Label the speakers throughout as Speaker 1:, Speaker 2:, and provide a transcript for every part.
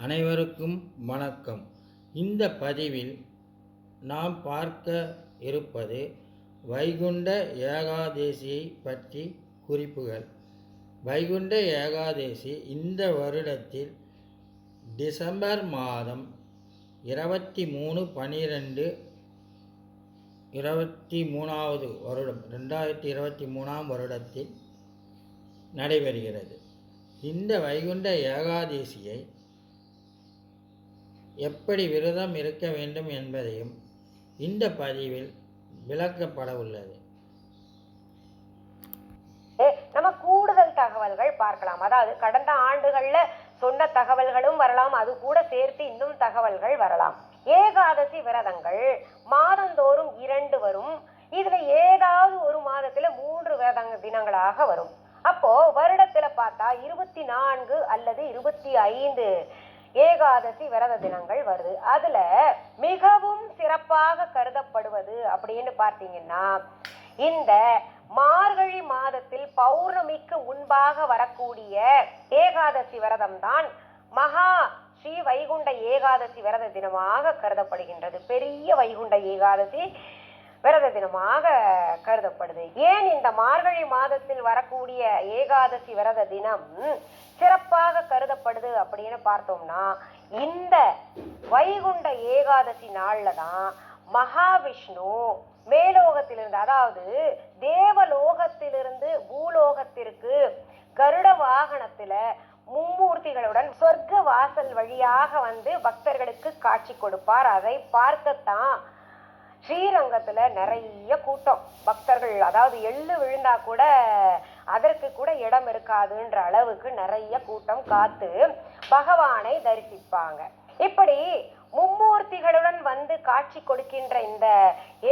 Speaker 1: அனைவருக்கும் வணக்கம். இந்த பதிவில் நாம் பார்க்க இருப்பது வைகுண்ட ஏகாதேசியை பற்றி குறிப்புகள். வைகுண்ட ஏகாதேசி இந்த வருடத்தில் டிசம்பர் மாதம் 23/12/23 வருடம் 2023 வருடத்தில் நடைபெறுகிறது. இந்த வைகுண்ட ஏகாதேசியை எப்படி விரதம் இருக்க வேண்டும் என்பதையும் இந்த பதிவில் விளக்கப்பட உள்ளது.
Speaker 2: நம்ம கூடுதல் தகவல்கள் பார்க்கலாம். அதாவது கடந்த ஆண்டுகள்ல சொன்ன தகவல்களும் வரலாம், அது கூட சேர்த்து இன்னும் தகவல்கள் வரலாம். ஏகாதசி விரதங்கள் மாதந்தோறும் 2 வரும். இதுல ஏதாவது ஒரு மாதத்துல 3 விரத தினங்களாக வரும். அப்போ வருடத்துல பார்த்தா 24 அல்லது 25 ஏகாதசி விரத தினங்கள் வருது. அதுல மிகவும் சிறப்பாக கருதப்படுவது அப்படின்னு பார்த்தீங்கன்னா இந்த மார்கழி மாதத்தில் பௌர்ணமிக்கு முன்பாக வரக்கூடிய ஏகாதசி விரதம் தான் மகா ஸ்ரீ வைகுண்ட ஏகாதசி விரத தினமாக கருதப்படுகின்றது. பெரிய வைகுண்ட ஏகாதசி விரத தினமாக கருதப்படுது. ஏன் இந்த மார்கழி மாதத்தில் வரக்கூடிய ஏகாதசி விரத தினம் சிறப்பாக கருதப்படுது அப்படின்னு பார்த்தோம்னா, இந்த வைகுண்ட ஏகாதசி நாள்ல தான் மகாவிஷ்ணு மேலோகத்திலிருந்து, அதாவது தேவலோகத்திலிருந்து பூலோகத்திற்கு கருட வாகனத்துல மும்மூர்த்திகளுடன் சொர்க்க வாசல் வழியாக வந்து பக்தர்களுக்கு காட்சி கொடுப்பார். அதை பார்க்கத்தான் ஸ்ரீரங்கத்துல நிறைய கூட்டம் பக்தர்கள், அதாவது எள்ளு விழுந்தா கூட அதற்கு கூட இடம் இருக்காதுன்ற அளவுக்கு நிறைய கூட்டம் காத்து பகவானை தரிசிப்பாங்க. இப்படி மும்மூர்த்திகளுடன் வந்து காட்சி கொடுக்கின்ற இந்த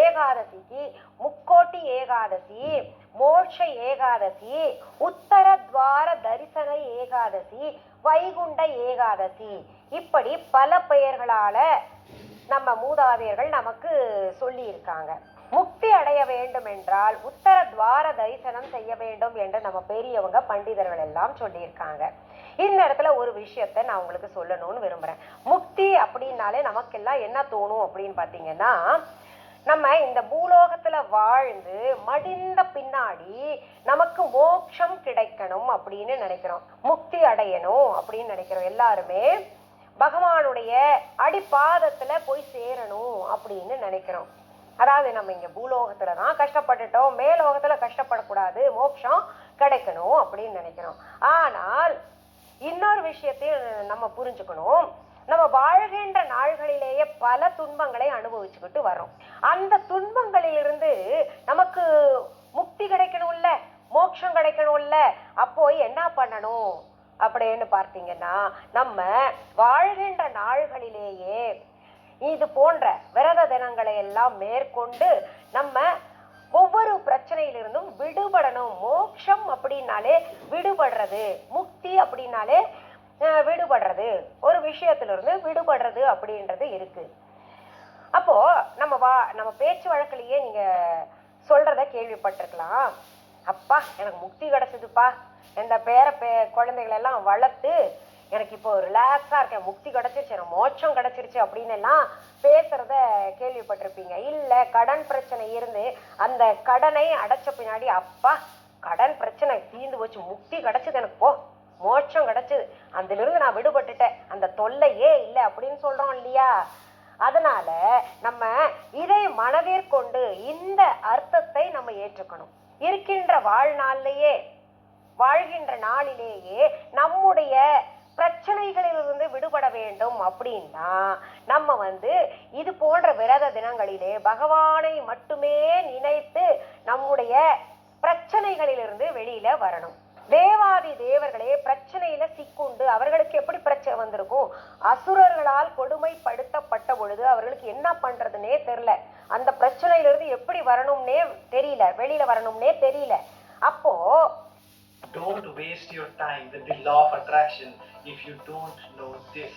Speaker 2: ஏகாதசிக்கு முக்கோட்டி ஏகாதசி, மோட்ச ஏகாதசி, உத்தரத்வார தரிசன ஏகாதசி, வைகுண்ட ஏகாதசி, இப்படி பல பெயர்களால நம்ம மூதாதையர்கள் நமக்கு சொல்லி இருக்காங்க. முக்தி அடைய வேண்டும் என்றால் உத்தர துவார தரிசனம் செய்ய வேண்டும் என்று நம்ம பெரியவங்க பண்டிதர்கள் எல்லாம் சொல்லியிருக்காங்க. இந்த இடத்துல ஒரு விஷயத்த நான் உங்களுக்கு சொல்லணும்னு விரும்புறேன். முக்தி அப்படின்னாலே நமக்கெல்லாம் என்ன தோணும் அப்படின்னு பார்த்தீங்கன்னா, நம்ம இந்த பூலோகத்துல வாழ்ந்து மடிந்த பின்னாடி நமக்கு மோட்சம் கிடைக்கணும் அப்படின்னு நினைக்கிறோம், முக்தி அடையணும் அப்படின்னு நினைக்கிறோம். எல்லாருமே பகவானுடைய அடிப்பாதத்துல போய் சேரணும் அப்படின்னு நினைக்கிறோம். அதாவது நம்ம இங்க பூலோகத்துலதான் கஷ்டப்பட்டுட்டோம், மேலோகத்துல கஷ்டப்படக்கூடாது, மோட்சம் கிடைக்கணும் அப்படின்னு நினைக்கிறோம். ஆனால் இன்னொரு விஷயத்தையும் நம்ம புரிஞ்சுக்கணும். நம்ம வாழ்கின்ற நாள்களிலேயே பல துன்பங்களை அனுபவிச்சுக்கிட்டு வர்றோம். அந்த துன்பங்களிலிருந்து நமக்கு முக்தி கிடைக்கணும்ல, மோட்சம் கிடைக்கணும்ல, அப்போ என்ன பண்ணணும் அப்படின்னு பார்த்தீங்கன்னா, நம்ம வாழ்கின்ற நாள்களிலேயே இது போன்ற விரத தினங்களை எல்லாம் மேற்கொண்டு நம்ம ஒவ்வொரு பிரச்சனையிலிருந்தும் விடுபடணும். மோட்சம் அப்படின்னாலே விடுபடுறது, முக்தி அப்படின்னாலே விடுபடுறது, ஒரு விஷயத்திலிருந்து விடுபடுறது அப்படின்றது இருக்கு. அப்போ நம்ம பேச்சு வழக்கிலேயே நீங்க சொல்றத கேள்விப்பட்டிருக்கலாம். அப்பா எனக்கு முக்தி கிடைச்சதுப்பா, இந்த குழந்தைகள் எல்லாம் வளர்த்து எனக்கு இப்போ ரிலாக்ஸா இருக்கேன், முக்தி கிடைச்சிருச்சு, எனக்கு மோட்சம் கிடைச்சிருச்சு அப்படின்னு எல்லாம் பேசுறத கேள்விப்பட்டிருப்பீங்க. இல்ல கடன் பிரச்சனை இருந்து அந்த கடனை அடைச்ச பின்னாடி, அப்பா கடன் பிரச்சனை தீர்ந்து போச்சு, முக்தி கிடைச்சது, எனக்கு போ மோட்சம் கிடைச்சது, அதுல இருந்து நான் விடுபட்டுட்டேன், அந்த தொல்லையே இல்லை அப்படின்னு சொல்றோம் இல்லையா? அதனால நம்ம இதை மனதிற்கொண்டு இந்த அர்த்தத்தை நம்ம ஏற்றுக்கணும். இருக்கின்ற வாழ்கின்ற நாளிலேயே நம்முடைய பிரச்சனைகளிலிருந்து விடுபட வேண்டும் அப்படின்னா நம்ம இது போன்ற விரத தினங்களிலே பகவானை மட்டுமே நினைத்து நம்முடைய பிரச்சனைகளிலிருந்து வெளியில வரணும். தேவாதி தேவர்களே பிரச்சனையில சிக்குண்டு அவர்களுக்கு எப்படி பிரச்சனை வந்திருக்கும்? அசுரர்களால் கொடுமைப்படுத்தப்பட்ட பொழுது அவர்களுக்கு என்ன பண்றதுன்னே தெரியல, அந்த பிரச்சனையிலிருந்து எப்படி வரணும்னே தெரியல, வெளியில வரணும்னே தெரியல. அப்போ
Speaker 3: don't waste your time with the law of attraction if you don't know this.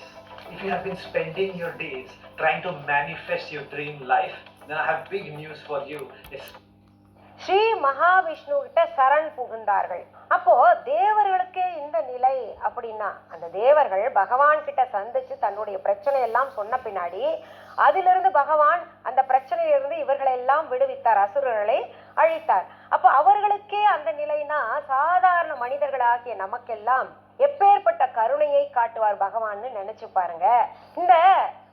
Speaker 3: If you have been spending your days trying to manifest your dream life, then I have big news for you.
Speaker 2: Sri Mahavishnu கிட்ட சரண் புகுந்தார்கள். அப்போ தேவர்களுக்கே இந்த நிலை அப்படின்னா, அந்த தேவர்கள் பகவான் கிட்ட சந்திச்சு தன்னுடைய பிரச்சனை எல்லாம் சொன்ன பின்னாடி அதிலிருந்து பகவான் அந்த பிரச்சனையிலிருந்து இவர்களை எல்லாம் விடுவித்தார், அசுரர்களை அழித்தார். அப்போ அவர்களுக்கே அந்த நிலைனா சாதாரண மனிதர்களாகிய நமக்கெல்லாம் எப்பேற்பட்ட கருணையை காட்டுவார் பகவான்னு நினைச்சு பாருங்க. இந்த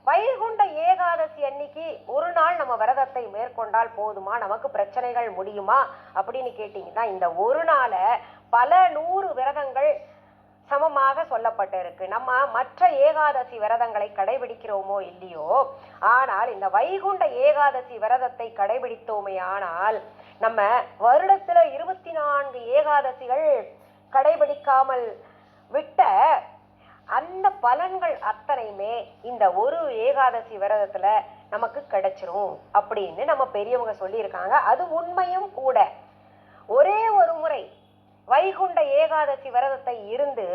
Speaker 2: வைகுண்ட ஏகாதசி அன்னைக்கு ஒரு நாள் நம்ம விரதத்தை மேற்கொண்டால் போதுமா, நமக்கு பிரச்சனைகள் முடியுமா அப்படின்னு கேட்டீங்கன்னா, இந்த ஒரு நாளை பல 100 விரதங்கள் சமமாக சொல்லப்பட்டிருக்கு. நம்ம மற்ற ஏகாதசி விரதங்களை கடைபிடிக்கிறோமோ இல்லையோ, ஆனால் இந்த வைகுண்ட ஏகாதசி விரதத்தை கடைபிடித்தோமே ஆனால் நம்ம வருடத்துல 24 ஏகாதசிகள் கடைபிடிக்காமல் விட்ட அந்த பலன்கள் அத்தனையுமே இந்த ஒரு ஏகாதசி விரதத்துல நமக்கு கிடைச்சிரும் அப்படின்னு நம்ம பெரியவங்க சொல்லியிருக்காங்க. அது உண்மையும் கூட. ஒரே ஒரு முறை வைகுண்ட ஏகாதசி விரதத்தை இருந்து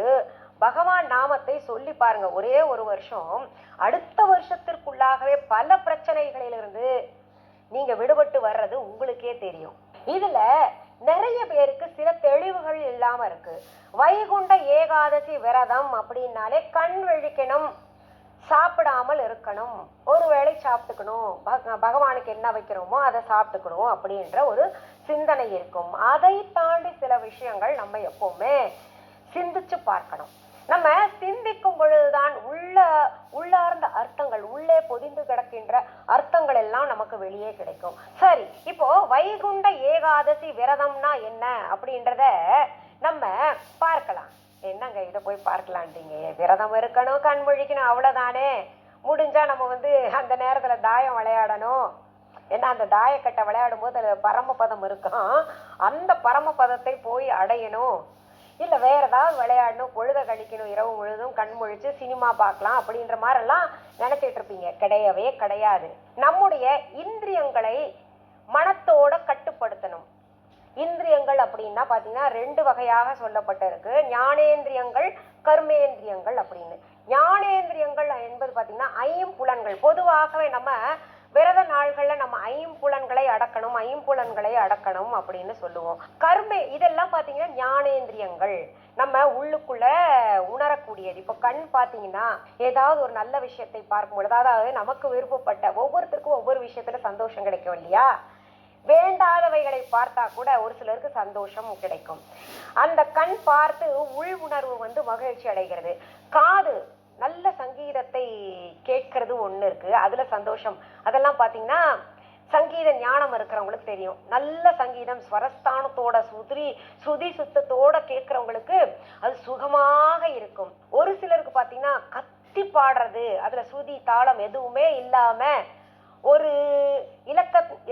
Speaker 2: பகவான் நாமத்தை சொல்லி பாருங்க, ஒரே ஒரு வருஷம், அடுத்த வருஷத்திற்குள்ளாகவே பல பிரச்சனைகளிலிருந்து நீங்க விடுபட்டு வர்றது உங்களுக்கே தெரியும். இதுல நிறைய பேருக்கு சில தெளிவுகள் இல்லாம இருக்கு. வைகுண்ட ஏகாதசி விரதம் அப்படின்னாலே கண் விழிக்கணும், சாப்பிடாமல் இருக்கணும், ஒரு வேளை சாப்பிட்டுக்கணும், பகவானுக்கு என்ன வைக்கிறோமோ அதை சாப்பிட்டுக்கணும் அப்படின்ற ஒரு சிந்தனை இருக்கும். அதை தாண்டி சில விஷயங்கள் நம்ம எப்பவுமே சிந்திச்சு பார்க்கணும். நம்ம சிந்திக்கும் பொழுதுதான் உள்ளார்ந்த அர்த்தங்கள், உள்ளே பொதிந்து கிடக்கின்ற அர்த்தங்கள் எல்லாம் நமக்கு வெளியே கிடைக்கும். சரி, இப்போ வைகுண்ட ஏகாதசி விரதம்னா என்ன அப்படின்றத நம்ம பார்க்கலாம். என்னங்க இதை போய் பார்க்கலான்றீங்க? விரதம் இருக்கணும், கண் முழிக்கணும், அவ்வளவுதானே. முடிஞ்சா நம்ம அந்த நேரத்துல தாயம் விளையாடணும். ஏன்னா அந்த தாயக்கட்டை விளையாடும் போது அது பரமபதம் இருக்கும், அந்த பரமபதத்தை போய் அடையணும். இல்லை வேற ஏதாவது விளையாடணும், பொழுத கழிக்கணும், இரவு முழுதும் கண் முழிச்சு சினிமா பார்க்கலாம் அப்படின்ற மாதிரிலாம் நினைச்சிட்டு இருப்பீங்க. கிடையவே கிடையாது. நம்முடைய இந்திரியங்களை மனத்தோட கட்டுப்படுத்தணும். இந்திரியங்கள் அப்படின்னா பாத்தீங்கன்னா 2 வகையாக சொல்லப்பட்டிருக்கு. ஞானேந்திரியங்கள், கர்மேந்திரியங்கள் அப்படின்னு. ஞானேந்திரியங்கள் என்பது பாத்தீங்கன்னா 5 புலன்கள். பொதுவாகவே நம்ம விரத நாள்கள்ல நம்ம 5 புலன்களை அடக்கணும் அப்படின்னு சொல்லுவோம். இதெல்லாம் பாத்தீங்கன்னா ஞானேந்திரியங்கள், நம்ம உள்ளுக்குள்ள உணரக்கூடியது. இப்போ கண் பாத்தீங்கன்னா ஏதாவது ஒரு நல்ல விஷயத்தை பார்க்கும் பொழுது, அதாவது நமக்கு விருப்பப்பட்ட, ஒவ்வொருத்தருக்கும் ஒவ்வொரு விஷயத்துல சந்தோஷம் கிடைக்கும் இல்லையா? வேண்டாதவைகளை பார்த்தா கூட ஒரு சிலருக்கு சந்தோஷம் கிடைக்கும். அந்த கண் பார்த்து உள் உணர்வு மகிழ்ச்சி அடைகிறது. காது நல்ல சங்கீதத்தை கேட்கறது ஒண்ணு இருக்கு, அதுல சந்தோஷம். அதெல்லாம் பாத்தீங்கன்னா சங்கீத ஞானம் இருக்கிறவங்களுக்கு தெரியும். நல்ல சங்கீதம் ஸ்வரஸ்தானத்தோட சுதி சுத்தத்தோட கேட்கிறவங்களுக்கு அது சுகமாக இருக்கும். ஒரு சிலருக்கு பாத்தீங்கன்னா கத்தி பாடுறது, அதுல சுதி தாளம் எதுவுமே இல்லாம ஒரு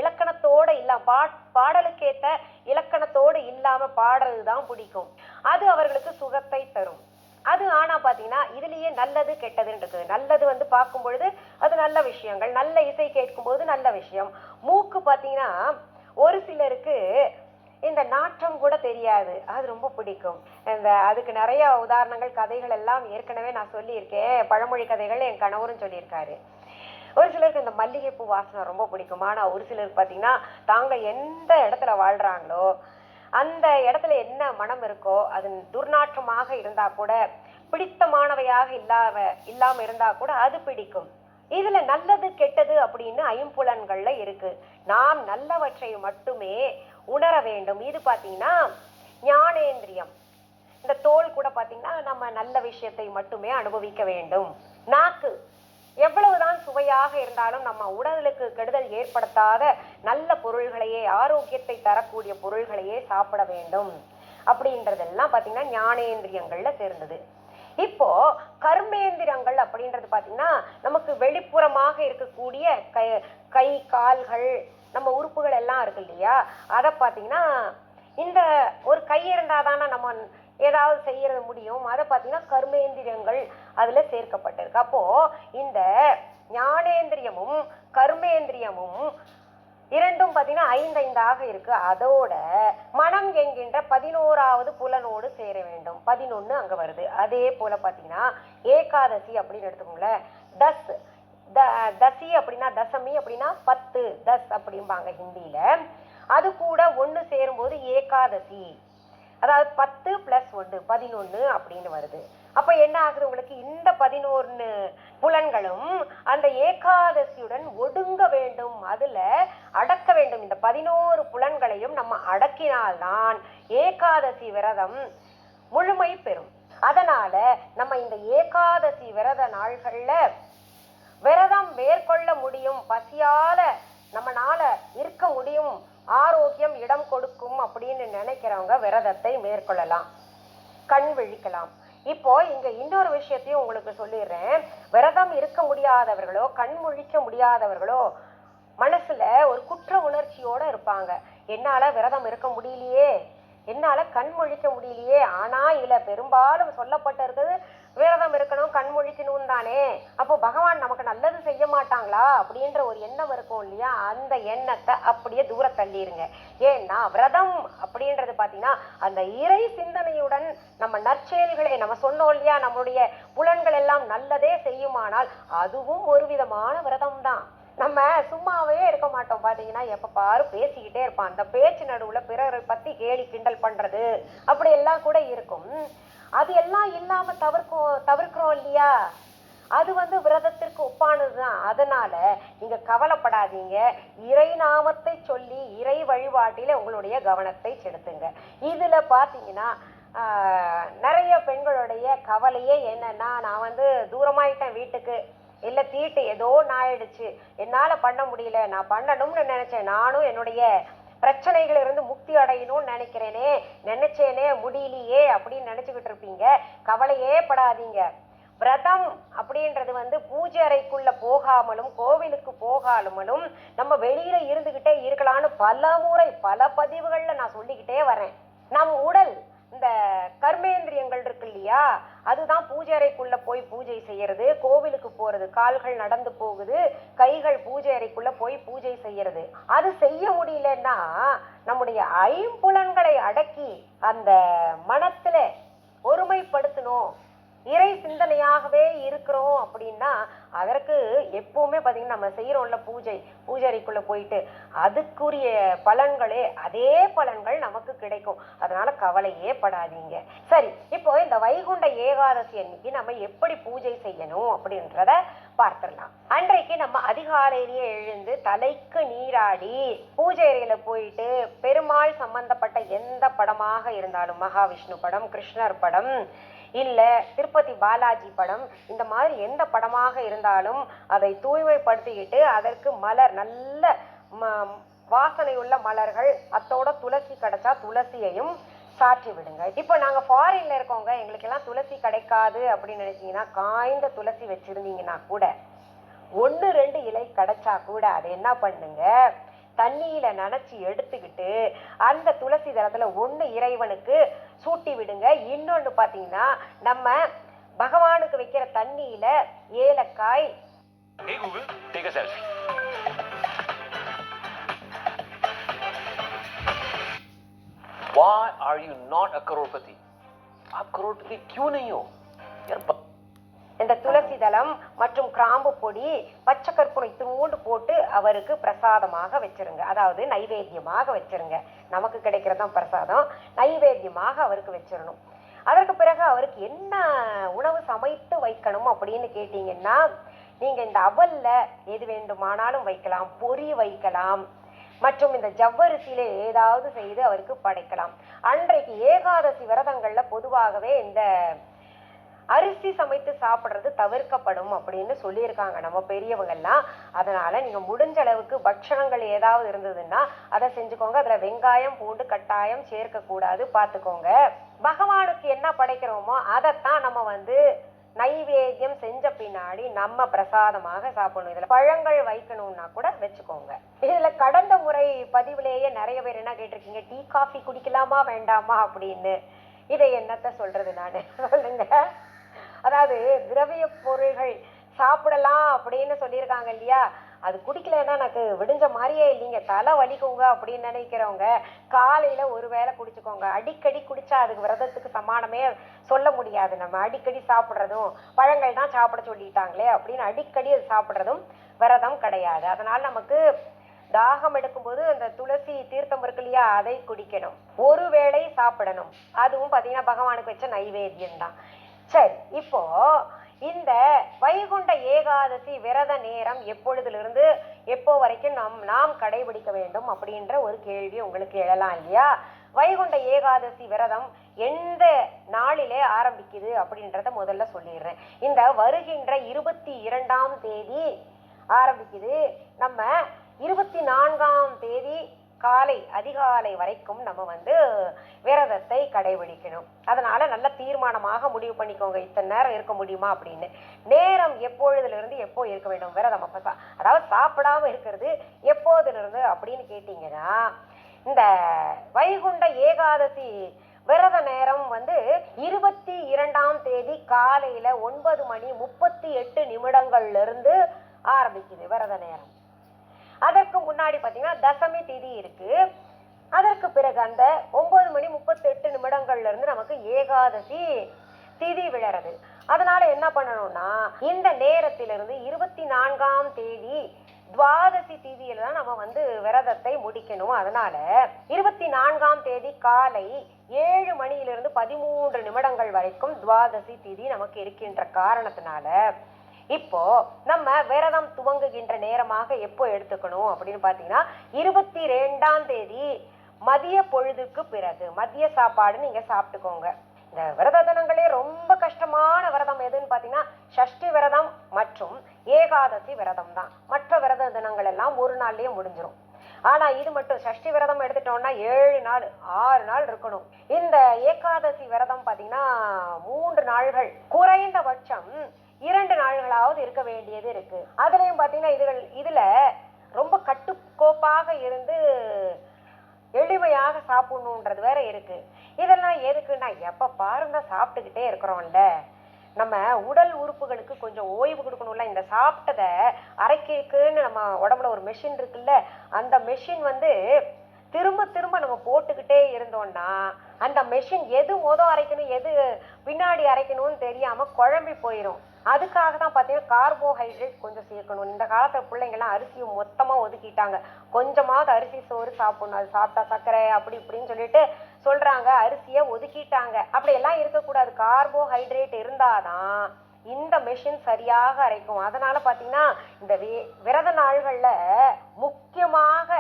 Speaker 2: இலக்கணத்தோட இல்லாம, பாடலுக்கேற்ற இலக்கணத்தோடு இல்லாம பாடுறதுதான் பிடிக்கும். அது அவர்களுக்கு சுகத்தை தரும். அது ஆனா பாத்தீங்கன்னா இதுலயே நல்லது கெட்டதுன்னு இருக்கு. நல்லது பார்க்கும் பொழுது அது நல்ல விஷயங்கள், நல்ல இசை கேட்கும் போது நல்ல விஷயம். மூக்கு பாத்தீங்கன்னா ஒரு சிலருக்கு இந்த நாற்றம் கூட தெரியாது, அது ரொம்ப பிடிக்கும். அதுக்கு நிறைய உதாரணங்கள், கதைகள் எல்லாம் ஏற்கனவே நான் சொல்லியிருக்கேன். பழமொழி கதைகள் என் கணவரும் சொல்லியிருக்காரு. ஒரு சிலருக்கு இந்த மல்லிகைப்பூ வாசனை ரொம்ப பிடிக்கும். ஆனா ஒரு சிலருக்கு பாத்தீங்கன்னா தாங்க எந்த இடத்துல வாழ்றாங்களோ அந்த இடத்துல என்ன மனம் இருக்கோ அது துர்நாற்றமாக இருந்தா கூட, பிடித்தமானவையாக இல்லாம இருந்தா கூட அது பிடிக்கும். இதுல நல்லது கெட்டது அப்படின்னு 5 புலன்கள்ல இருக்கு. நாம் நல்லவற்றை மட்டுமே உணர வேண்டும். இது பாத்தீங்கன்னா ஞானேந்திரியம். இந்த தோல் கூட பாத்தீங்கன்னா நம்ம நல்ல விஷயத்தை மட்டுமே அனுபவிக்க வேண்டும். நாக்கு எவ்வளவுதான் சுவையாக இருந்தாலும் நம்ம உடலுக்கு கெடுதல் ஏற்படுத்தாத நல்ல பொருள்களையே, ஆரோக்கியத்தை தரக்கூடிய பொருள்களையே சாப்பிட வேண்டும் அப்படின்றதெல்லாம் பாத்தீங்கன்னா ஞானேந்திரியங்கள்ல சேர்ந்தது. இப்போ கர்மேந்திரங்கள் அப்படின்றது பாத்தீங்கன்னா நமக்கு வெளிப்புறமாக இருக்கக்கூடிய கை கால்கள், நம்ம உறுப்புகள் எல்லாம் இருக்கு இல்லையா? அதை பாத்தீங்கன்னா இந்த ஒரு கை இருந்தாதானே நம்ம ஏதாவது செய்யறது முடியும். அதை பாத்தீங்கன்னா கர்மேந்திரியங்கள் அதுல சேர்க்கப்பட்டிருக்கு. அப்போ இந்த ஞானேந்திரியமும் கர்மேந்திரியமும் இரண்டும் பாத்தீங்கன்னா 5 இருக்கு. அதோட மனம் என்கின்ற 11வது புலனோடு சேர வேண்டும். 11 அங்க வருது. அதே போல பாத்தீங்கன்னா ஏகாதசி அப்படின்னு எடுத்துக்கோங்களேன். தசி அப்படின்னா, தசமி அப்படின்னா 10, தஸ் அப்படிம்பாங்க ஹிந்தியில. அது கூட ஒண்ணு சேரும்போது ஏகாதசி அதாவது 10 + 1 11 அப்படின்னு வருது. அப்ப என்ன ஆகுது உங்களுக்கு? இந்த 11 புலன்களும் அந்த ஏகாதசியுடன் ஒடுங்க வேண்டும், அதுல அடக்க வேண்டும். இந்த 11 புலன்களையும் நம்ம அடக்கினால்தான் ஏகாதசி விரதம் முழுமை பெறும். அதனால நம்ம இந்த ஏகாதசி விரத நாள்கள்ல விரதம் மேற்கொள்ள முடியும், பசியால நம்மனால இருக்க முடியும், ஆரோக்கியம் இடம் கொடுக்கும் அப்படின்னு நினைக்கிறவங்க விரதத்தை மேற்கொள்ளலாம், கண் விழிக்கலாம். இப்போ இங்க இன்னொரு விஷயத்தையும் உங்களுக்கு சொல்லிடுறேன். விரதம் இருக்க முடியாதவர்களோ கண் முழிக்க முடியாதவர்களோ மனசுல ஒரு குற்ற உணர்ச்சியோட இருப்பாங்க. என்னால விரதம் இருக்க முடியலையே, என்னால கண் முழிக்க முடியலையே. ஆனா இதுல பெரும்பாலும் சொல்லப்பட்டு இருக்குது விரதம் இருக்கணும், கண் முழிக்கணும் தானே. அப்போ பகவான் நமக்கு நல்லது செய்ய மாட்டாங்களா அப்படின்ற ஒரு எண்ணம் இருக்கும் இல்லையா? அந்த எண்ணத்தை அப்படியே தூர தள்ளிருங்க. ஏன்னா விரதம் அப்படின்றது பாத்தீங்கன்னா அந்த இறை சிந்தனையுடன் நம்ம நற்செயல்களை நம்ம சொன்னோம் இல்லையா, நம்மளுடைய புலன்கள் எல்லாம் நல்லதே செய்யுமானால் அதுவும் ஒரு விதமான விரதம் தான். நம்ம சும்மாவே இருக்க மாட்டோம். பாத்தீங்கன்னா எப்ப பாரு பேசிக்கிட்டே இருப்பான். அந்த பேச்சு நடுவுல பிறரை பத்தி கேலி கிண்டல் பண்றது அப்படி எல்லாம் கூட இருக்கும். அது எல்லாம் இல்லாம தவிர்க்கிறோம் இல்லையா, அது விரதத்திற்கு ஒப்பானதுதான். அதனால நீங்க கவலைப்படாதீங்க. இறை நாமத்தை சொல்லி இறை வழிபாட்டில உங்களுடைய கவனத்தை செலுத்துங்க. இதுல பாத்தீங்கன்னா நிறைய பெண்களுடைய கவலையே என்னன்னா, நான் தூரமாயிட்டேன் வீட்டுக்கு, இல்ல தீட்டு ஏதோ ஆயிடுச்சு, என்னால பண்ண முடியல, நான் பண்ணணும்னு நினைச்சேன், நானும் என்னுடைய பிரச்சனைகள் இருந்து முக்தி அடையணும்னு நினைச்சேனே முடியலையே அப்படின்னு நினைச்சுக்கிட்டு இருப்பீங்க. கவலையே படாதீங்க. விரதம் அப்படின்றது பூஜை அறைக்குள்ள போகாமலும் கோவிலுக்கு போகாமலும் நம்ம வெளியில இருந்துகிட்டே இருக்கலாம்னு பல முறை பல பதிவுகள்ல நான் சொல்லிக்கிட்டே வரேன். நம் உடல் இந்த கர்மேந்திரியங்கள் இருக்கு இல்லையா, அதுதான் பூஜை அறைக்குள்ள போய் பூஜை செய்யறது, கோவிலுக்கு போறது, கால்கள் நடந்து போகுது, கைகள் பூஜை அறைக்குள்ள போய் பூஜை செய்யறது. அது செய்ய முடியலன்னா நம்முடைய ஐம்புலன்களை அடக்கி அந்த மனத்துல ஒருமைப்படுத்தணும், இறை சிந்தனையாகவே இருக்கிறோம் அப்படின்னா அதற்கு எப்பவுமே பாத்தீங்கன்னா நம்ம செய்யறோம்ல பூஜைக்குள்ள போயிட்டு அதுக்குரிய பலன்களே அதே பலன்கள் நமக்கு கிடைக்கும். அதனால கவலையே படாதீங்க. சரி, இப்போ இந்த வைகுண்ட ஏகாதசி அன்னைக்கு நம்ம எப்படி பூஜை செய்யணும் அப்படின்றத பார்த்துடலாம். அன்றைக்கு நம்ம அதிகாலையிலேயே எழுந்து தலைக்கு நீராடி பூஜை அறையில போயிட்டு பெருமாள் சம்பந்தப்பட்ட எந்த படமாக இருந்தாலும், மகாவிஷ்ணு படம், கிருஷ்ணர் படம், இல்ல திருப்பதி பாலாஜி படம், இந்த மாதிரி எந்த படமாக இருந்தாலும் அதை தூய்மைப்படுத்திக்கிட்டு அதற்கு மலர், நல்ல வாசனையுள்ள மலர்கள், அத்தோட துளசி கிடைச்சா துளசியையும் சாற்றி விடுங்க. இப்போ நாங்க ஃபாரின்ல இருக்கோங்க, எங்களுக்கு எல்லாம் துளசி கிடைக்காது அப்படின்னு நினைச்சீங்கன்னா காய்ந்த துளசி வச்சிருந்தீங்கன்னா கூட 1-2 இலை கிடைச்சா கூட அதை என்ன பண்ணுங்க, தண்ணியில நனைச்சி எடுத்துக்கிட்டு அந்த துளசி தளத்துல 1 இறைவனுக்கு சூட்டி விடுங்க. இன்னொன்னு பாத்தீங்கன்னா நம்ம பகவானுக்கு வைக்கிற தண்ணியில ஏலக்காய்,
Speaker 4: Why are you not a crorepati? आप crorepati क्यों नहीं हो?
Speaker 2: இந்த துளசி தளம் மற்றும் கிராம்பு பொடி, பச்சை கற்பூரம் இத்தூண்டு போட்டு அவருக்கு பிரசாதமாக வச்சிருங்க. அதாவது நைவேத்தியமாக வச்சிருங்க. நமக்கு கிடைக்கிறதான் பிரசாதம், நைவேத்தியமாக அவருக்கு வச்சிடணும். அதற்கு பிறகு அவருக்கு என்ன உணவு சமைத்து வைக்கணும் அப்படின்னு கேட்டீங்கன்னா, நீங்க இந்த அவல்ல எது வேண்டுமானாலும் வைக்கலாம், பொரி வைக்கலாம், மற்றும் இந்த ஜவ்வரிசியில ஏதாவது செய்து அவருக்கு படைக்கலாம். அன்றைக்கு ஏகாதசி விரதங்கள்ல பொதுவாகவே இந்த அரிசி சமைத்து சாப்பிட்றது தவிர்க்கப்படும் அப்படின்னு சொல்லியிருக்காங்க நம்ம பெரியவங்க எல்லாம். அதனால நீங்க முடிஞ்ச அளவுக்கு பட்சணங்கள் ஏதாவது இருந்ததுன்னா அதை செஞ்சுக்கோங்க. அதுல வெங்காயம் பூண்டு கட்டாயம் சேர்க்க கூடாது, பார்த்துக்கோங்க. பகவானுக்கு என்ன படைக்கிறோமோ அதைத்தான் நம்ம நைவேத்தியம் செஞ்ச பின்னாடி நம்ம பிரசாதமாக சாப்பிடணும். இதுல பழங்கள் வைக்கணும்னா கூட வச்சுக்கோங்க. இதுல கடந்த முறை பதிவுலேயே நிறைய பேர் என்ன கேட்டிருக்கீங்க, டீ காஃபி குடிக்கலாமா வேண்டாமா அப்படின்னு. இதை என்னத்த சொல்றது நானு, சொல்லுங்க. அதாவது திரவிய பொருள்கள் சாப்பிடலாம் அப்படின்னு சொல்லியிருக்காங்க இல்லையா, அது குடிக்கலன்னா எனக்கு விடிஞ்ச மாதிரியே இல்லைங்க, தலை வலிக்குங்க அப்படின்னு நினைக்கிறவங்க காலையில ஒரு வேளை குடிச்சுக்கோங்க. அடிக்கடி குடிச்சா அதுக்கு விரதத்துக்கு சமானமே சொல்ல முடியாது. நம்ம அடிக்கடி சாப்பிட்றதும் பழங்கள் தான் சாப்பிட சொல்லிட்டாங்களே அப்படின்னு அடிக்கடி அது சாப்பிட்றதும் விரதம் கிடையாது. அதனால நமக்கு தாகம் எடுக்கும்போது அந்த துளசி தீர்த்தம் இருக்கு இல்லையா, அதை குடிக்கணும். ஒரு வேளை சாப்பிடணும். அதுவும் பார்த்தீங்கன்னா பகவானுக்கு வச்ச நைவேத்தியம் தான். சரி, இப்போ இந்த வைகுண்ட ஏகாதசி விரத நேரம் எப்பொழுதிலிருந்து எப்போ வரைக்கும் நாம் கடைபிடிக்க வேண்டும் அப்படின்ற ஒரு கேள்வி உங்களுக்கு எழலாம் இல்லையா? வைகுண்ட ஏகாதசி விரதம் எந்த நாளிலே ஆரம்பிக்குது அப்படின்றத முதல்ல சொல்லிடுறேன். இந்த வருகின்ற 22ஆம் தேதி ஆரம்பிக்குது. நம்ம 24ஆம் தேதி காலை அதிகாலை வரைக்கும் நம்ம விரதத்தை கடைபிடிக்கணும். அதனால நல்ல தீர்மானமாக முடிவு பண்ணிக்கோங்க, இத்தனை நேரம் இருக்க முடியுமா அப்படின்னு. நேரம் எப்பொழுதிலிருந்து எப்போ இருக்க வேண்டும் விரதம்? அப்ப அதாவது சாப்பிடாம இருக்கிறது எப்போதிலிருந்து அப்படின்னு கேட்டீங்கன்னா, இந்த வைகுண்ட ஏகாதசி விரத நேரம் 22ஆம் தேதி காலையில 9:38 ஆரம்பிக்குது விரத நேரம். அதற்கு முன்னாடி பாத்தீங்கன்னா தசமி திதி இருக்கு. அதற்கு பிறகு அந்த 9:38 நமக்கு ஏகாதசி திதி விழறது. அதனால என்ன பண்ணணும்னா, இந்த நேரத்திலிருந்து 24ஆம் தேதி துவாதசி திதியில தான் நம்ம விரதத்தை முடிக்கணும். அதனால 24ஆம் தேதி காலை 7 மணியிலிருந்து 13 நிமிடங்கள் வரைக்கும் துவாதசி திதி நமக்கு இருக்கின்ற காரணத்தினால இப்போ நம்ம விரதம் துவங்குகின்ற நேரமாக எப்போ எடுத்துக்கணும் அப்படின்னு பாத்தீங்கன்னா, 22ஆம் தேதி மதிய பொழுதுக்கு பிறகு மதிய சாப்பாடு நீங்க சாப்பிட்டுக்கோங்க. இந்த விரத தினங்களே ரொம்ப கஷ்டமான விரதம் எதுன்னு பாத்தீங்கன்னா சஷ்டி விரதம் மற்றும் ஏகாதசி விரதம் தான். மற்ற விரத தினங்கள் எல்லாம் ஒரு நாள்லயே முடிஞ்சிடும். ஆனா இது மட்டும் சஷ்டி விரதம் எடுத்துட்டோம்னா 7 நாள் 6 நாள் இருக்கணும். இந்த ஏகாதசி விரதம் பாத்தீங்கன்னா 3 நாள்கள், குறைந்தபட்சம் 2 நாள்களாவது இருக்க வேண்டியது இருக்கு. அதுலயும் பாத்தீங்கன்னா இதுல ரொம்ப கட்டுக்கோப்பாக இருந்து எளிமையாக சாப்பிடணுன்றது வேற இருக்கு. இதெல்லாம் எதுக்குன்னா, எப்ப பாருங்க சாப்பிட்டுக்கிட்டே இருக்கிறோம்ல, நம்ம உடல் உறுப்புகளுக்கு கொஞ்சம் ஓய்வு கொடுக்கணும்ல. இந்த சாப்பிட்டதை அரைக்குன்னு நம்ம உடம்புல ஒரு மெஷின் இருக்குல்ல, அந்த மெஷின் திரும்ப திரும்ப நம்ம போட்டுக்கிட்டே இருந்தோம்னா அந்த மெஷின் எது அரைக்கணும் எது பின்னாடி அரைக்கணும்னு தெரியாம குழம்பி போயிடும். அதுக்காக தான் பார்த்தீங்கன்னா கார்போஹைட்ரேட் கொஞ்சம் சேர்க்கணும். இந்த காலத்துல பிள்ளைங்கள்லாம் அரிசியை மொத்தமா ஒதுக்கிட்டாங்க. கொஞ்சமாவது அரிசி சோறு சாப்பிடணும், அது சாப்பிட்டா சர்க்கரை அப்படி இப்படின்னு சொல்லிட்டு சொல்றாங்க, அரிசியை ஒதுக்கிட்டாங்க. அப்படியெல்லாம் இருக்கக்கூடாது. கார்போஹைட்ரேட் இருந்தாதான் இந்த மெஷின் சரியாக அரைக்கும். அதனால பார்த்தீங்கன்னா இந்த விரத நாள்கள்ல முக்கியமாக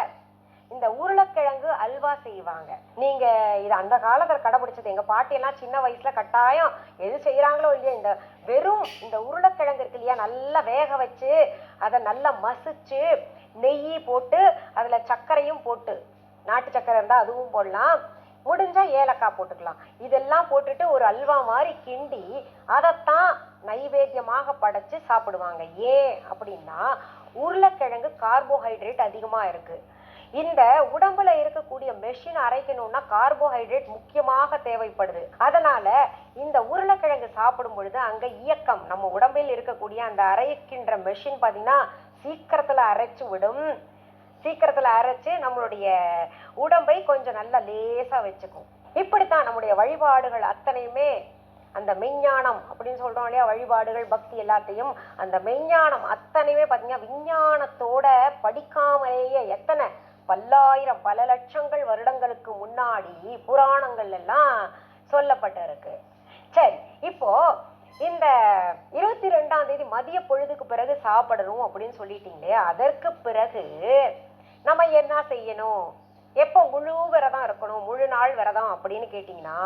Speaker 2: இந்த உருளைக்கிழங்கு அல்வா செய்வாங்க. நீங்க இது அந்த காலத்துல கடைபிடிச்சது. எங்க பாட்டியெல்லாம் சின்ன வயசுல கட்டாயம் எது செய்யறாங்களோ இல்லையா, இந்த வெறும் இந்த உருளைக்கிழங்கு இருக்கு இல்லையா, நல்லா வேக வச்சு அதை நல்லா மசிச்சு நெய் போட்டு அதுல சர்க்கரையும் போட்டு, நாட்டு சர்க்கரை இருந்தா அதுவும் போடலாம், முடிஞ்சா ஏலக்காய் போட்டுக்கலாம். இதெல்லாம் போட்டுட்டு ஒரு அல்வா மாதிரி கிண்டி அதைத்தான் நைவேத்தியமாக படைச்சு சாப்பிடுவாங்க. ஏன் அப்படின்னா உருளைக்கிழங்கு கார்போஹைட்ரேட் அதிகமா இருக்கு. இந்த உடம்புல இருக்கக்கூடிய மெஷின் அரைக்கணும்னா கார்போஹைட்ரேட் முக்கியமாக தேவைப்படுது. அதனால இந்த உருளைக்கிழங்கு சாப்பிடும் பொழுது அங்க இயக்கம், நம்ம உடம்பில் இருக்கக்கூடிய அந்த அரைக்கின்ற மெஷின் பாத்தீங்கன்னா சீக்கிரத்துல அரைச்சு விடும். சீக்கிரத்துல அரைச்சு நம்மளுடைய உடம்பை கொஞ்சம் நல்லா லேசா வச்சுக்கும். இப்படித்தான் நம்முடைய வழிபாடுகள் அத்தனையுமே அந்த மெஞ்ஞானம் அப்படின்னு சொல்றோம் இல்லையா, வழிபாடுகள் பக்தி எல்லாத்தையும் அந்த மெஞ்ஞானம் அத்தனையுமே பாத்தீங்கன்னா விஞ்ஞானத்தோட படிக்காமலேயே எத்தனை பல்லாயிரம் பல லட்சங்கள் வருடங்களுக்கு முன்னாடி புராணங்கள் எல்லாம் சொல்லப்பட்டு இருக்கு. சரி, இப்போ இந்த 22ஆம் தேதி மதிய பொழுதுக்கு பிறகு சாப்பிடணும் அப்படின்னு சொல்லிட்டீங்களே, அதற்கு பிறகு நம்ம என்ன செய்யணும்? எப்போ முழு விரதம் இருக்கணும், முழு நாள் விரதம் அப்படின்னு கேட்டீங்கன்னா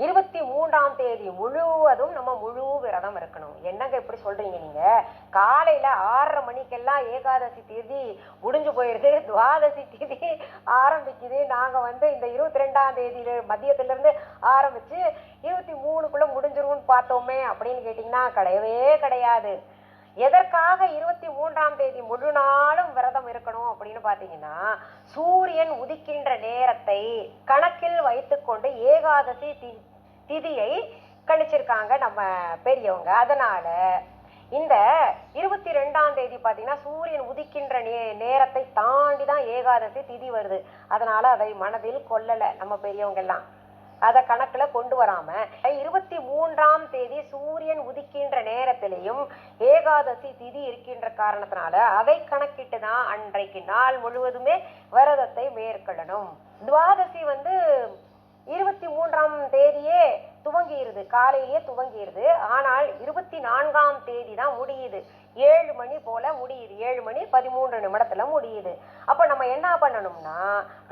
Speaker 2: 23ஆம் தேதி முழுவதும் நம்ம முழு விரதம் இருக்கணும். என்னங்க இப்படி சொல்றீங்க நீங்க? காலையில 6:30 மணிக்கெல்லாம் ஏகாதசி தேதி முடிஞ்சு போயிருது, துவாதசி தேதி ஆரம்பிக்குது. நாங்க இந்த 22ஆம் தேதியில மதியத்துல இருந்து ஆரம்பிச்சு 23க்குள்ள முடிஞ்சிரும்னு பார்த்தோமே அப்படின்னு கேட்டீங்கன்னா கிடையவே கிடையாது. எதற்காக 23ஆம் தேதி முழு நாளும் விரதம் இருக்கணும் அப்படின்னு பாத்தீங்கன்னா, சூரியன் உதிக்கின்ற நேரத்தை கணக்கில் வைத்துக்கொண்டு ஏகாதசி திதியை கழிச்சிருக்காங்க நம்ம பெரியவங்க. அதனால இந்த 22ஆம் தேதி பாத்தீங்கன்னா சூரியன் உதிக்கின்ற நேரத்தை தாண்டிதான் ஏகாதசி திதி வருது. அதனால அதை மனதில் கொள்ளல நம்ம பெரியவங்க எல்லாம். அதை கணக்குல கொண்டு வராம 23ஆம் தேதி சூரியன் உதிக்கின்ற நேரத்திலையும் ஏகாதசி திதி இருக்கின்ற காரணத்தினால அதை கணக்கிட்டு தான் அன்றைக்கு நாள் முழுவதுமே விரதத்தை மேற்கொள்ளணும். துவாதசி 23ஆம் தேதியே துவங்கிடுது, காலையிலேயே துவங்கிடுது. ஆனால் 24ஆம் தேதி தான் முடியுது, 7 மணி போல முடியுது, 7 மணி 13 நிமிடத்துல முடியுது. அப்ப நம்ம என்ன பண்ணணும்னா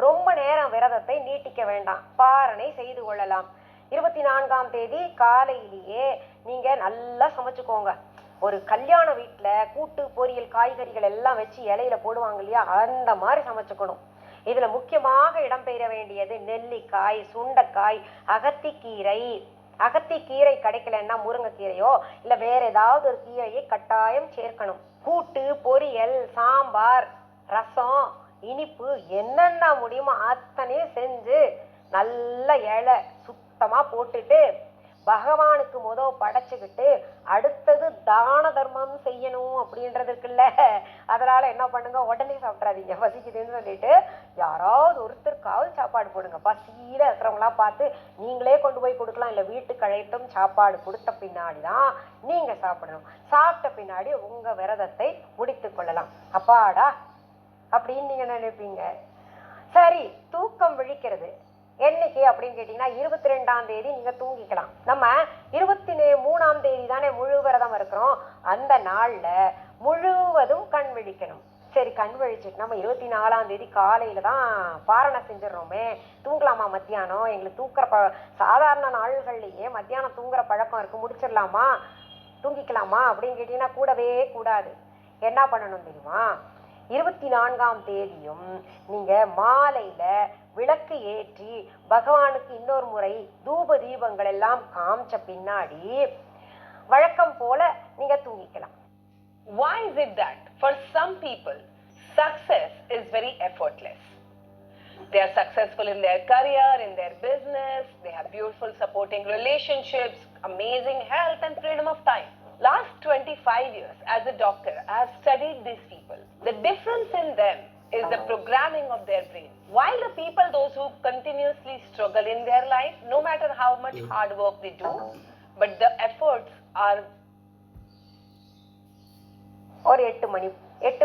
Speaker 2: ரொம்ப நேரம் விரதத்தை நீட்டிக்க வேண்டாம், பாரணை செய்து கொள்ளலாம். 24ஆம் தேதி காலையிலேயே நீங்க நல்லா சமைச்சுக்கோங்க. ஒரு கல்யாண வீட்டுல கூட்டு பொரியல் காய்கறிகள் எல்லாம் வச்சு இலையில போடுவாங்க இல்லையா, அந்த மாதிரி சமைச்சுக்கணும். இதுல முக்கியமாக இடம்பெற வேண்டியது நெல்லிக்காய், சுண்டைக்காய், அகத்திக்கீரை. அகத்திக்கீரை கிடைக்கலன்னா முருங்கைக்கீரையோ இல்ல வேற ஏதாவது ஒரு கீரையை கட்டாயம் சேர்க்கணும். கூட்டு பொரியல், சாம்பார், ரசம், இனிப்பு என்னென்ன முடியுமோ அத்தனையும் செஞ்சு நல்ல இலை சுத்தமா போட்டுட்டு பகவானுக்கு படைச்சுக்கிட்டு அடுத்தது தான தர்மம் செய்யணும் அப்படின்றது இருக்குல்ல. அதனால என்ன பண்ணுங்க, உடனே சாப்பிட்றாதீங்க, பசிக்குதுன்னு சொல்லிட்டு யாராவது ஒருத்தருக்காவது சாப்பாடு போடுங்க. பசியில இருக்கிறவங்களா பார்த்து நீங்களே கொண்டு போய் கொடுக்கலாம், இல்லை வீட்டுக்கு அழைத்தும் சாப்பாடு கொடுத்த பின்னாடிதான் நீங்க சாப்பிடணும். சாப்பிட்ட பின்னாடி உங்க விரதத்தை முடித்து கொள்ளலாம். அப்பாடா அப்படின்னு நீங்க நினைப்பீங்க. சரி, தூக்கம் விழிக்கிறது என்னைக்கு அப்படின்னு கேட்டீங்கன்னா 22ஆம் தேதி நீங்க தூங்கிக்கலாம். நம்ம 23ஆம் தேதி தானே முழு விரதம் இருக்கிறோம், அந்த நாள்ல முழுவதும் கண் விழிக்கணும். சரி, கண் விழிச்சிட்டு நம்ம 24ஆம் தேதி காலையில தான் பாரணை செஞ்சிடறோமே, தூங்கலாமா மத்தியானம்? எங்களுக்கு தூங்குற சாதாரண நாள்கள்லயே மத்தியானம் தூங்குற பழக்கம் இருக்கு, முடிச்சிடலாமா, தூங்கிக்கலாமா அப்படின்னு கேட்டீங்கன்னா கூடவே கூடாது. என்ன பண்ணணும் தெரியுமா, 24ஆம் தேதியும் நீங்க மாலையில விளக்கு ஏற்றி பகவானுக்கு இன்னொரு முறை தூப தீபங்கள் எல்லாம் காமிச்ச பின்னாடி வழக்கம் போல நீங்க தூங்கிக்கலாம்.
Speaker 5: Why is it that for some people success is very effortless? They are successful in their career, in their business, they have beautiful supporting relationships, amazing health and freedom of time. Last 25 years as a doctor, I have studied these people. The difference in them is the programming of their brain. While the people, those who continuously struggle in their life, no matter how much hard work they do, but the efforts are
Speaker 2: ஒரு 8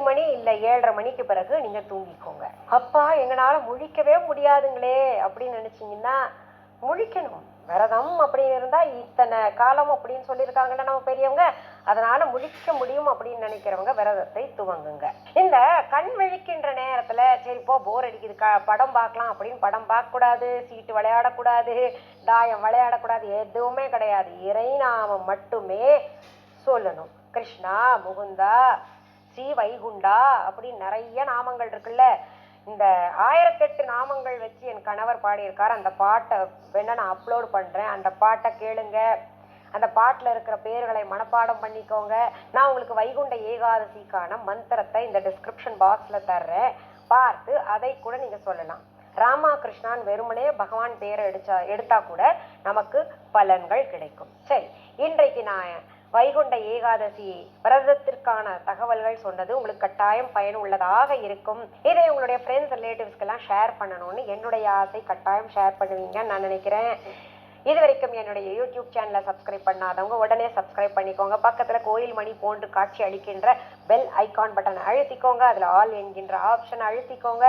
Speaker 2: மணி இல்ல 7:30 மணிக்கு பிறகு நீங்க தூங்கிக்கோங்க. அப்பா எங்களால முழிக்கவே முடியாதுங்களே அப்படின்னு நினைச்சீங்கன்னா முழிக்கணும். விரதம் அப்படின்னு இருந்தா இத்தனை காலம் அப்படின்னு சொல்லியிருக்காங்கல்ல நம்ம பெரியவங்க, அதனால முழிக்க முடியும் அப்படின்னு நினைக்கிறவங்க விரதத்தை துவங்குங்க. இந்த கண் விழிக்கின்ற நேரத்துல சரி போ போர் அடிக்குது, படம் பார்க்கலாம் அப்படின்னு படம் பார்க்க கூடாது, சீட்டு விளையாடக்கூடாது, தாயம் விளையாடக்கூடாது, எதுவுமே கிடையாது. இறைநாமம் மட்டுமே சொல்லணும். கிருஷ்ணா, முகுந்தா, ஸ்ரீ வைகுண்டா அப்படின்னு நிறைய நாமங்கள் இருக்குல்ல. இந்த 1008 நாமங்கள் வச்சு என் கணவர் பாடியிருக்கார். அந்த பாட்டை வேணா நான் அப்லோட் பண்றேன், அந்த பாட்டை கேளுங்க. அந்த பாட்டில் இருக்கிற பேர்களை மனப்பாடம் பண்ணிக்கோங்க. நான் உங்களுக்கு வைகுண்ட ஏகாதசிக்கான மந்திரத்தை இந்த டிஸ்கிரிப்ஷன் பாக்ஸ்ல தர்றேன், பார்த்து அதை கூட நீங்க சொல்லலாம். ராமா கிருஷ்ணான் வெறுமனே பகவான் பேரை எடுத்தா கூட நமக்கு பலன்கள் கிடைக்கும். சரி, இன்றைக்கு நான் வைகுண்ட ஏகாதசி விரதத்திற்கான தகவல்கள் சொன்னது உங்களுக்கு கட்டாயம் பயனுள்ளதாக இருக்கும். இதை உங்களுடைய ஃப்ரெண்ட்ஸ் ரிலேட்டிவ்ஸ்க்கெல்லாம் ஷேர் பண்ணணும்னு என்னுடைய ஆசை. கட்டாயம் ஷேர் பண்ணுவீங்கன்னு நான் நினைக்கிறேன். இது வரைக்கும் என்னுடைய யூடியூப் சேனலை சப்ஸ்கிரைப் பண்ணாதவங்க உடனே சப்ஸ்கிரைப் பண்ணிக்கோங்க. பக்கத்தில் கோயில் மணி போன்று காட்சி அளிக்கின்ற பெல் ஐகான் பட்டனை அழுத்திக்கோங்க. அதில் ஆல் என்கின்ற ஆப்ஷன் அழுத்திக்கோங்க.